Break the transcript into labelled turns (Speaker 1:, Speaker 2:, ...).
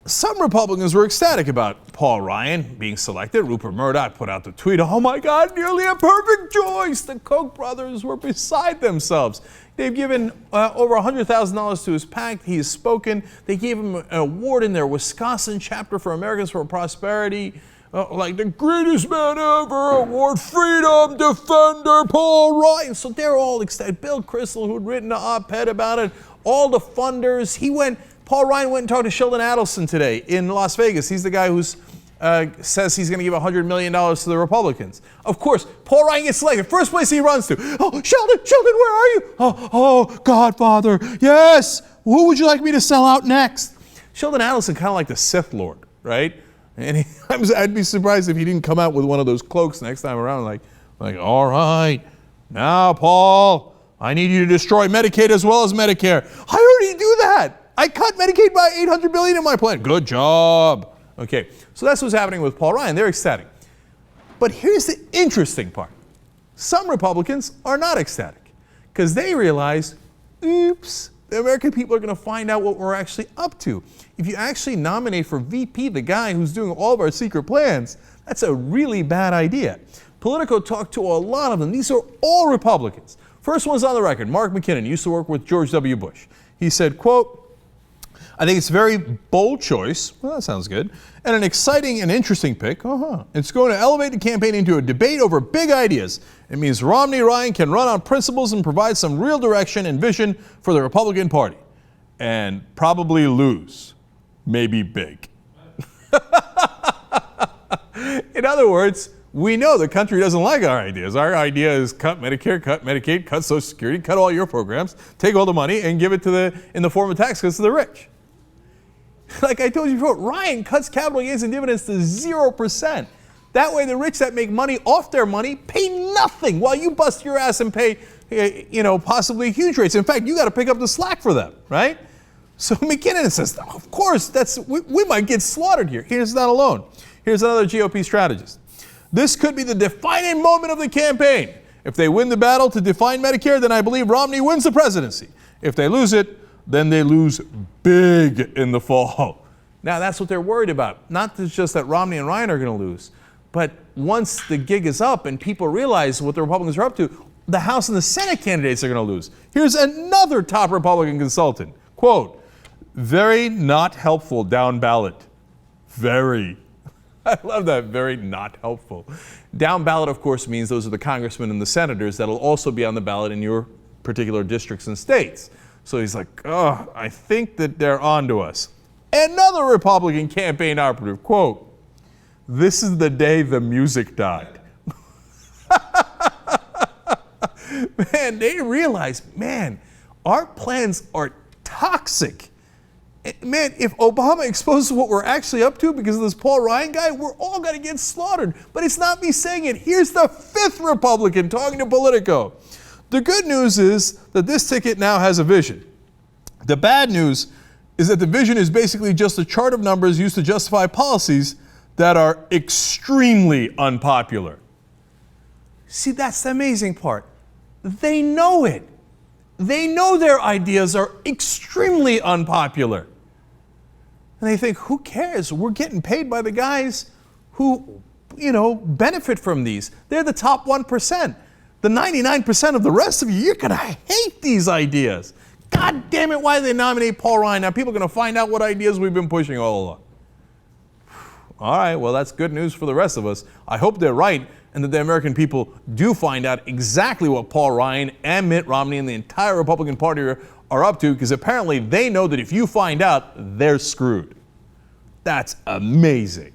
Speaker 1: Some Republicans were ecstatic about Paul Ryan being selected. Rupert Murdoch put out the tweet, "Oh my God, nearly a perfect choice." The Koch brothers were beside themselves. They've given over $100,000 to his PAC. He has spoken. They gave him an award in their Wisconsin chapter for Americans for Prosperity, like the greatest man ever award, freedom defender Paul Ryan. So they're all ecstatic. Bill Kristol, who had written an op-ed about it, all the funders. Paul Ryan went and talked to Sheldon Adelson today in Las Vegas. He's the guy who says he's going to give $100 million to the Republicans. Of course, Paul Ryan gets selected. First place he runs to. "Oh, Sheldon, where are you?" Oh, Godfather, yes. Who would you like me to sell out next? Sheldon Adelson, kind of like the Sith Lord, right? And I'd be surprised if he didn't come out with one of those cloaks next time around, like, "All right, now, Paul, I need you to destroy Medicaid as well as Medicare." I already do that. I cut Medicaid by $800 billion in my plan. Good job. Okay, so that's what's happening with Paul Ryan. They're ecstatic. But here's the interesting part. Some Republicans are not ecstatic because they realize, oops, the American people are going to find out what we're actually up to. If you actually nominate for VP the guy who's doing all of our secret plans, that's a really bad idea. Politico talked to a lot of them. These are all Republicans. First one's on the record. Mark McKinnon used to work with George W. Bush. He said, quote, "I think it's a very bold choice," well, that sounds good, "and an exciting and interesting pick. It's going to elevate the campaign into a debate over big ideas. It means Romney-Ryan can run on principles and provide some real direction and vision for the Republican Party. And probably lose. Maybe big." In other words, we know the country doesn't like our ideas. Our idea is cut Medicare, cut Medicaid, cut Social Security, cut all your programs, take all the money and give it in the form of tax cuts to the rich. Like I told you before, Ryan cuts capital gains and dividends to 0%. That way the rich that make money off their money pay nothing while you bust your ass and pay, possibly huge rates. In fact, you got to pick up the slack for them, right? So McKinnon says, of course, we might get slaughtered here. He's not alone. Here's another GOP strategist. "This could be the defining moment of the campaign. If they win the battle to define Medicare, then I believe Romney wins the presidency. If they lose it, then they lose big in the fall." Now, that's what they're worried about. Not just that Romney and Ryan are going to lose, but once the gig is up and people realize what the Republicans are up to, the House and the Senate candidates are going to lose. Here's another top Republican consultant. Quote, "Very not helpful down ballot. Very." I love that, very not helpful. Down ballot, of course, means those are the congressmen and the senators that'll also be on the ballot in your particular districts and states. So he's like, I think that they're on to us. Another Republican campaign operative, quote, "This is the day the music died." Man, they realize, our plans are toxic. Man, if Obama exposes what we're actually up to because of this Paul Ryan guy, we're all going to get slaughtered. But it's not me saying it. Here's the fifth Republican talking to Politico. "The good news is that this ticket now has a vision. The bad news is that the vision is basically just a chart of numbers used to justify policies that are extremely unpopular." See, that's the amazing part. They know it. They know their ideas are extremely unpopular. And they think, who cares? We're getting paid by the guys who, benefit from these. They're the top 1%. The 99% of the rest of you, you're going to hate these ideas. God damn it, why did they nominate Paul Ryan? Now people are going to find out what ideas we've been pushing all along. All right, well, that's good news for the rest of us. I hope they're right and that the American people do find out exactly what Paul Ryan and Mitt Romney and the entire Republican Party are up to, because apparently they know that if you find out, they're screwed. That's amazing.